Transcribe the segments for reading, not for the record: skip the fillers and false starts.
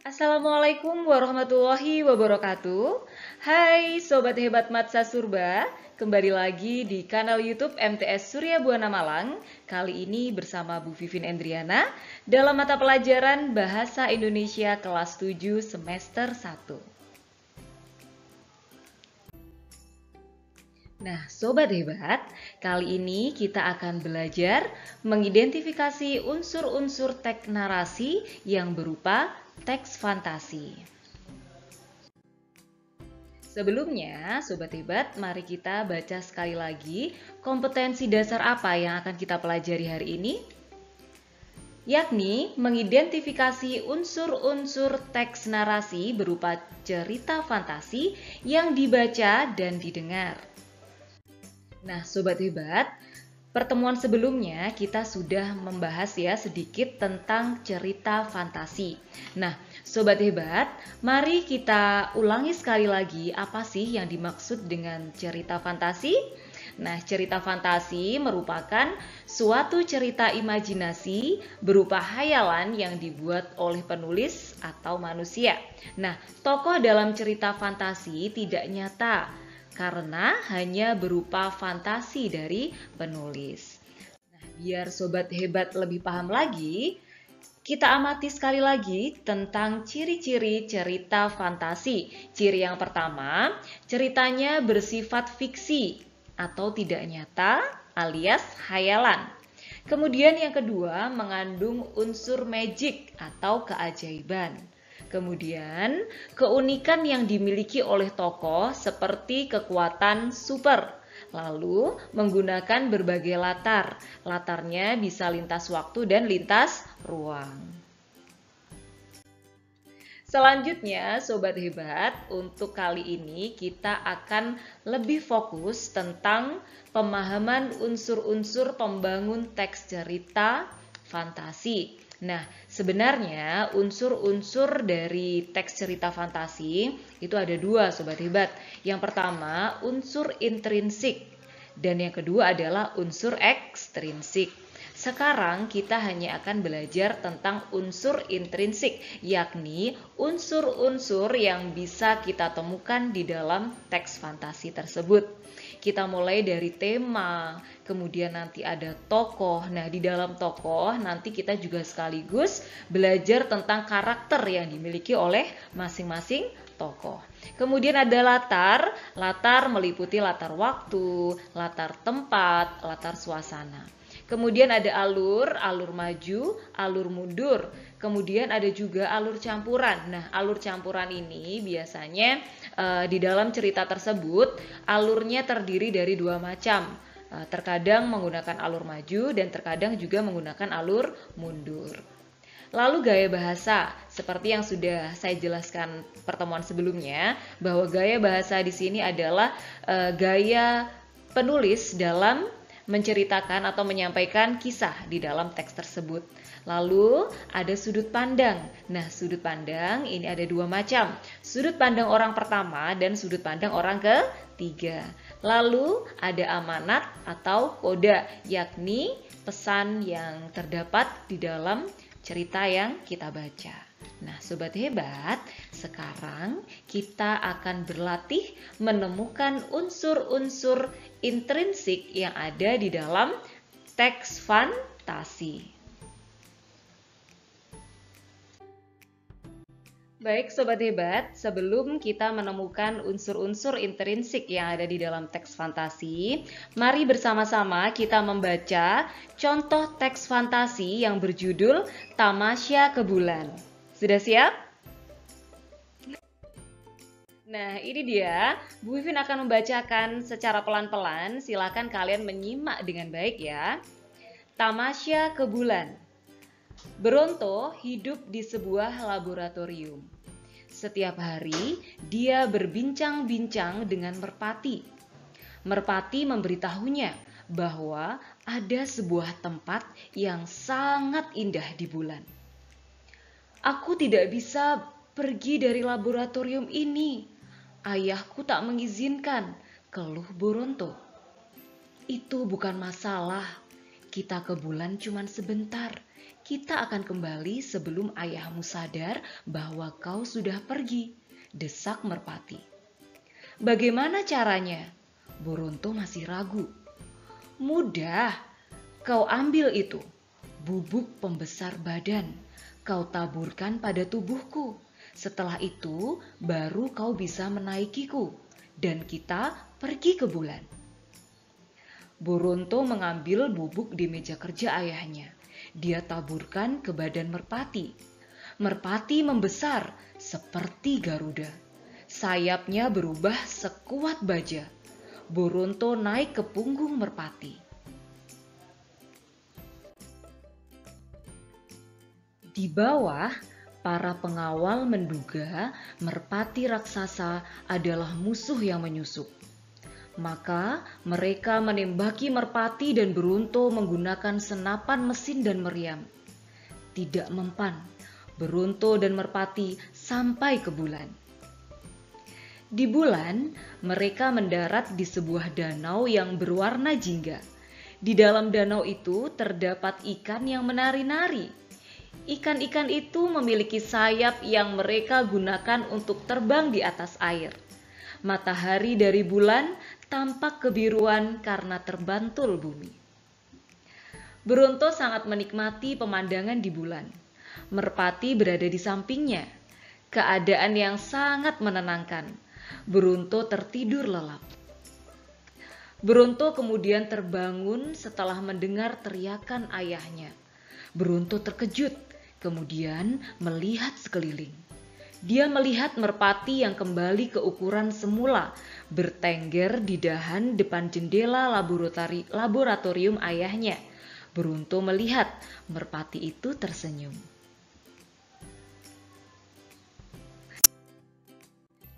Assalamualaikum warahmatullahi wabarakatuh. Hai Sobat Hebat Matsa Surba, kembali lagi di kanal YouTube MTS Surya Buana Malang. Kali ini bersama Bu Vivin Endriana dalam mata pelajaran Bahasa Indonesia kelas 7 semester 1. Nah, Sobat Hebat, kali ini kita akan belajar mengidentifikasi unsur-unsur teks narasi yang berupa teks fantasi. Sebelumnya, Sobat Hebat, mari kita baca sekali lagi kompetensi dasar apa yang akan kita pelajari hari ini, yakni mengidentifikasi unsur-unsur teks narasi berupa cerita fantasi yang dibaca dan didengar. Nah, Sobat Hebat, pertemuan sebelumnya kita sudah membahas ya sedikit tentang cerita fantasi. Nah, Sobat Hebat, mari kita ulangi sekali lagi apa sih yang dimaksud dengan cerita fantasi? Nah, cerita fantasi merupakan suatu cerita imajinasi berupa hayalan yang dibuat oleh penulis atau manusia. Nah, tokoh dalam cerita fantasi tidak nyata karena hanya berupa fantasi dari penulis. Nah, biar Sobat Hebat lebih paham lagi, kita amati sekali lagi tentang ciri-ciri cerita fantasi. Ciri yang pertama, ceritanya bersifat fiksi atau tidak nyata alias hayalan. Kemudian yang kedua, mengandung unsur magic atau keajaiban. Kemudian, keunikan yang dimiliki oleh tokoh seperti kekuatan super. Lalu, menggunakan berbagai latar. Latarnya bisa lintas waktu dan lintas ruang. Selanjutnya, Sobat Hebat, untuk kali ini kita akan lebih fokus tentang pemahaman unsur-unsur pembangun teks cerita fantasi. Nah, sebenarnya unsur-unsur dari teks cerita fantasi itu ada dua, Sobat Hebat. Yang pertama, unsur intrinsik, dan yang kedua adalah unsur ekstrinsik. Sekarang kita hanya akan belajar tentang unsur intrinsik, yakni unsur-unsur yang bisa kita temukan di dalam teks fantasi tersebut. Kita mulai dari tema, kemudian nanti ada tokoh. Nah, di dalam tokoh nanti kita juga sekaligus belajar tentang karakter yang dimiliki oleh masing-masing tokoh. Kemudian ada latar. Latar meliputi latar waktu, latar tempat, latar suasana. Kemudian ada alur, alur maju, alur mundur. Kemudian ada juga alur campuran. Nah, alur campuran ini biasanya di dalam cerita tersebut alurnya terdiri dari dua macam. Terkadang menggunakan alur maju dan terkadang juga menggunakan alur mundur. Lalu gaya bahasa, seperti yang sudah saya jelaskan pertemuan sebelumnya, bahwa gaya bahasa di sini adalah gaya penulis dalam menceritakan atau menyampaikan kisah di dalam teks tersebut. Lalu ada sudut pandang. Nah, sudut pandang ini ada dua macam. Sudut pandang orang pertama dan sudut pandang orang ketiga. Lalu ada amanat atau koda, yakni pesan yang terdapat di dalam cerita yang kita baca. Nah, Sobat Hebat, sekarang kita akan berlatih menemukan unsur-unsur intrinsik yang ada di dalam teks fantasi. Baik Sobat Hebat, sebelum kita menemukan unsur-unsur intrinsik yang ada di dalam teks fantasi, mari bersama-sama kita membaca contoh teks fantasi yang berjudul Tamasya ke Bulan. Sudah siap? Nah, ini dia. Bu Vivin akan membacakan secara pelan-pelan. Silakan kalian menyimak dengan baik ya. Tamasya ke Bulan. Bronto hidup di sebuah laboratorium. Setiap hari dia berbincang-bincang dengan Merpati. Merpati memberitahunya bahwa ada sebuah tempat yang sangat indah di bulan. Aku tidak bisa pergi dari laboratorium ini. Ayahku tak mengizinkan, keluh Bronto. Itu bukan masalah. Kita ke bulan cuma sebentar. kita akan kembali sebelum ayahmu sadar bahwa kau sudah pergi, desak merpati. Bagaimana caranya? Boronto masih ragu. Mudah, kau ambil itu, bubuk pembesar badan, kau taburkan pada tubuhku. Setelah itu, baru kau bisa menaikiku, dan kita pergi ke bulan. Boronto mengambil bubuk di meja kerja ayahnya. Dia taburkan ke badan merpati. Merpati membesar seperti Garuda. Sayapnya berubah sekuat baja. Boronto naik ke punggung merpati. Di bawah, para pengawal menduga merpati raksasa adalah musuh yang menyusup. Maka mereka menembaki merpati dan Boronto menggunakan senapan mesin dan meriam. Tidak mempan, Boronto dan merpati sampai ke bulan. Di bulan, mereka mendarat di sebuah danau yang berwarna jingga. Di dalam danau itu terdapat ikan yang menari-nari. Ikan-ikan itu memiliki sayap yang mereka gunakan untuk terbang di atas air. Matahari dari bulan tampak kebiruan karena terbantul bumi. Boronto sangat menikmati pemandangan di bulan. Merpati berada di sampingnya. Keadaan yang sangat menenangkan. Boronto tertidur lelap. Boronto kemudian terbangun setelah mendengar teriakan ayahnya. Boronto terkejut, kemudian melihat sekeliling. Dia melihat merpati yang kembali ke ukuran semula, bertengger di dahan depan jendela laboratorium ayahnya. Boronto melihat merpati itu tersenyum.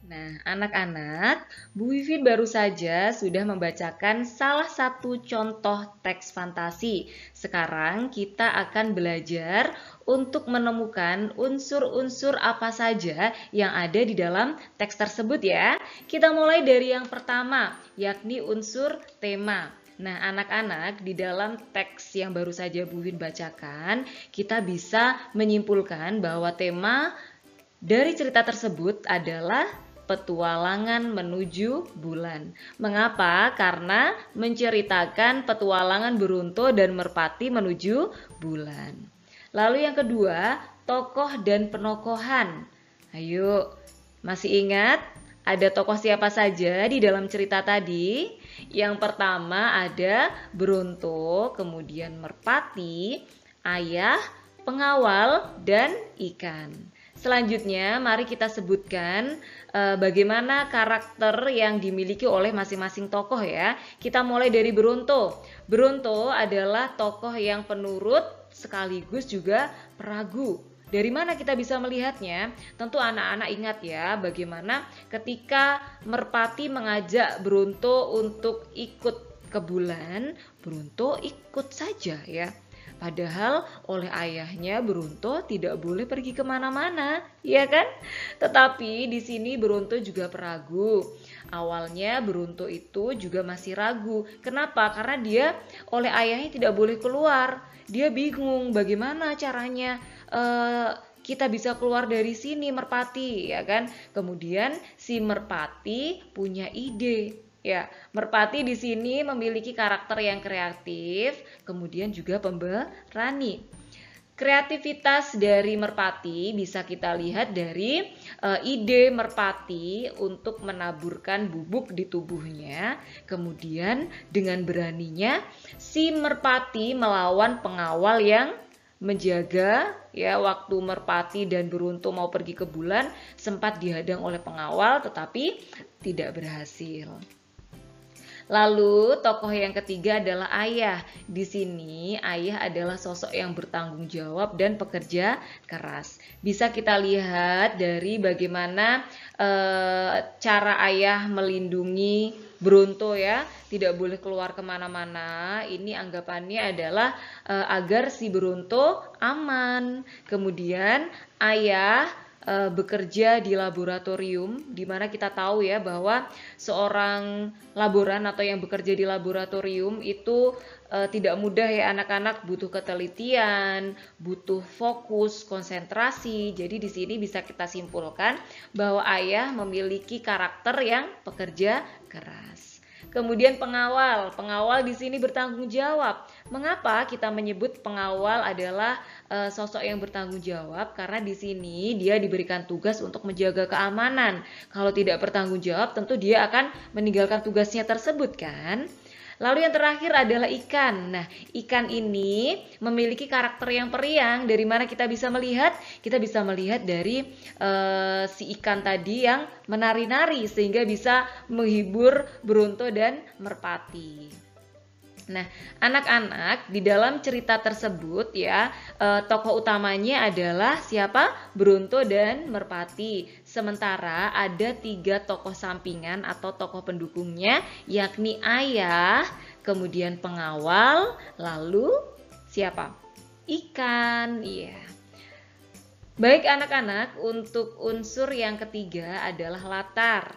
Nah, anak-anak, Bu Vivin baru saja sudah membacakan salah satu contoh teks fantasi. Sekarang kita akan belajar untuk menemukan unsur-unsur apa saja yang ada di dalam teks tersebut ya. Kita mulai dari yang pertama, yakni unsur tema. Nah, anak-anak, di dalam teks yang baru saja Bu Vivin bacakan, kita bisa menyimpulkan bahwa tema dari cerita tersebut adalah petualangan menuju bulan. Mengapa? Karena menceritakan petualangan Boronto dan merpati menuju bulan. Lalu yang kedua, tokoh dan penokohan. Ayo, masih ingat ada tokoh siapa saja di dalam cerita tadi? Yang pertama ada Boronto, kemudian merpati, ayah, pengawal, dan ikan. Selanjutnya, mari kita sebutkan bagaimana karakter yang dimiliki oleh masing-masing tokoh ya. Kita mulai dari Boronto. Boronto adalah tokoh yang penurut sekaligus juga peragu. Dari mana kita bisa melihatnya? Tentu anak-anak ingat ya bagaimana ketika merpati mengajak Boronto untuk ikut ke bulan, Boronto ikut saja ya. Padahal oleh ayahnya Boronto tidak boleh pergi kemana-mana, ya kan? Tetapi di sini Boronto juga peragu. Awalnya Boronto itu juga masih ragu. Kenapa? Karena dia oleh ayahnya tidak boleh keluar. Dia bingung bagaimana caranya kita bisa keluar dari sini merpati, ya kan? Kemudian si merpati punya ide. Ya, merpati di sini memiliki karakter yang kreatif, kemudian juga pemberani. Kreativitas dari merpati bisa kita lihat dari ide merpati untuk menaburkan bubuk di tubuhnya. Kemudian dengan beraninya si merpati melawan pengawal yang menjaga ya waktu merpati dan Boronto mau pergi ke bulan sempat dihadang oleh pengawal tetapi tidak berhasil. Lalu tokoh yang ketiga adalah ayah. Di sini ayah adalah sosok yang bertanggung jawab dan pekerja keras. Bisa kita lihat dari bagaimana cara ayah melindungi Boronto ya, tidak boleh keluar kemana-mana. Ini anggapannya adalah agar si Boronto aman. Kemudian ayah bekerja di laboratorium, di mana kita tahu ya bahwa seorang laboran atau yang bekerja di laboratorium itu tidak mudah ya anak-anak, butuh ketelitian, butuh fokus, konsentrasi. Jadi di sini bisa kita simpulkan bahwa ayah memiliki karakter yang pekerja keras. Kemudian pengawal. Pengawal di sini bertanggung jawab. Mengapa kita menyebut pengawal adalah sosok yang bertanggung jawab? Karena di sini dia diberikan tugas untuk menjaga keamanan. Kalau tidak bertanggung jawab, tentu dia akan meninggalkan tugasnya tersebut kan? Lalu yang terakhir adalah ikan. Nah, ikan ini memiliki karakter yang periang. Dari mana kita bisa melihat? Kita bisa melihat dari si ikan tadi yang menari-nari sehingga bisa menghibur Bronto dan Merpati. Nah, anak-anak di dalam cerita tersebut ya, tokoh utamanya adalah siapa? Bronto dan Merpati. Sementara ada 3 tokoh sampingan atau tokoh pendukungnya, yakni ayah, kemudian pengawal, lalu siapa? Ikan. Iya. Baik anak-anak, untuk unsur yang ketiga adalah latar.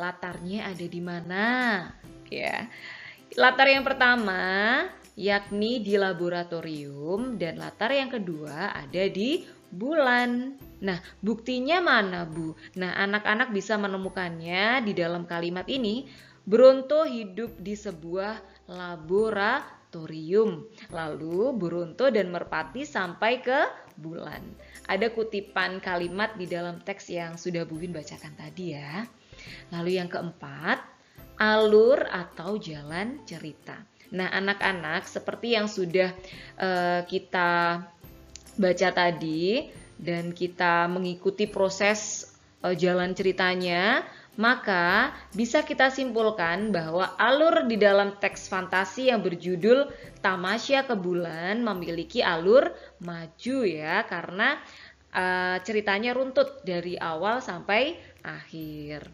Latarnya ada di mana? Ya. Latar yang pertama yakni di laboratorium dan latar yang kedua ada di bulan. Nah, buktinya mana, Bu? Nah, anak-anak bisa menemukannya di dalam kalimat ini. Bronto hidup di sebuah laboratorium. Lalu Bronto dan Merpati sampai ke bulan. Ada kutipan kalimat di dalam teks yang sudah Bu Win bacakan tadi ya. Lalu yang keempat, alur atau jalan cerita. Nah, anak-anak seperti yang sudah kita baca tadi dan kita mengikuti proses jalan ceritanya, maka bisa kita simpulkan bahwa alur di dalam teks fantasi yang berjudul Tamasya ke Bulan memiliki alur maju ya, karena ceritanya runtut dari awal sampai akhir.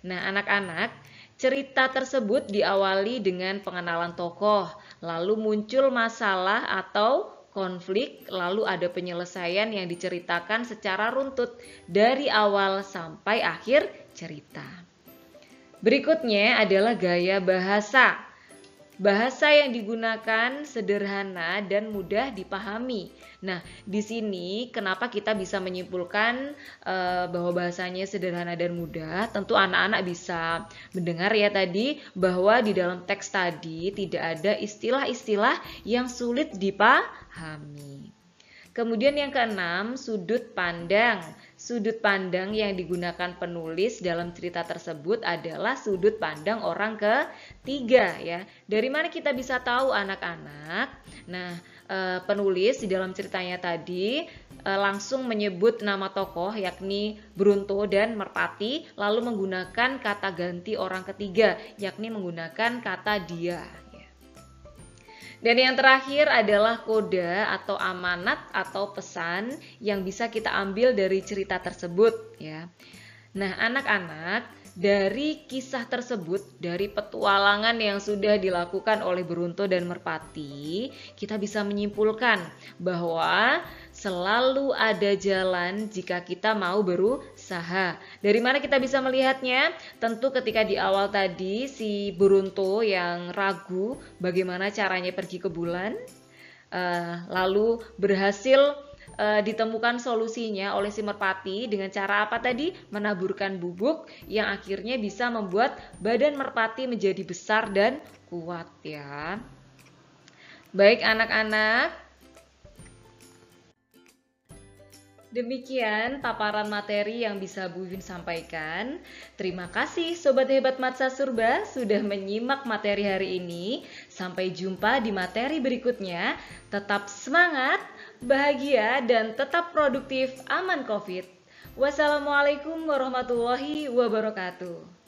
Nah, anak-anak, cerita tersebut diawali dengan pengenalan tokoh, lalu muncul masalah atau konflik, lalu ada penyelesaian yang diceritakan secara runtut dari awal sampai akhir cerita. Berikutnya adalah gaya bahasa. Bahasa yang digunakan sederhana dan mudah dipahami. Nah, di sini kenapa kita bisa menyimpulkan bahwa bahasanya sederhana dan mudah? Tentu anak-anak bisa mendengar ya tadi bahwa di dalam teks tadi tidak ada istilah-istilah yang sulit dipahami. Kemudian yang keenam, sudut pandang. Sudut pandang yang digunakan penulis dalam cerita tersebut adalah sudut pandang orang ketiga ya. Dari mana kita bisa tahu anak-anak? Nah, penulis di dalam ceritanya tadi langsung menyebut nama tokoh yakni Bronto dan Merpati, lalu menggunakan kata ganti orang ketiga yakni menggunakan kata dia. Dan yang terakhir adalah kode atau amanat atau pesan yang bisa kita ambil dari cerita tersebut ya. Nah, anak-anak, dari kisah tersebut, dari petualangan yang sudah dilakukan oleh Bronto dan Merpati, kita bisa menyimpulkan bahwa selalu ada jalan jika kita mau berusaha. Dari mana kita bisa melihatnya? Tentu ketika di awal tadi si Bronto yang ragu bagaimana caranya pergi ke bulan, lalu berhasil ditemukan solusinya oleh si Merpati dengan cara apa tadi? Menaburkan bubuk yang akhirnya bisa membuat badan Merpati menjadi besar dan kuat ya. Baik anak-anak, demikian paparan materi yang bisa Bu Win sampaikan. Terima kasih Sobat Hebat Matsa Surba sudah menyimak materi hari ini. Sampai jumpa di materi berikutnya. Tetap semangat, bahagia, dan tetap produktif aman COVID. Wassalamualaikum warahmatullahi wabarakatuh.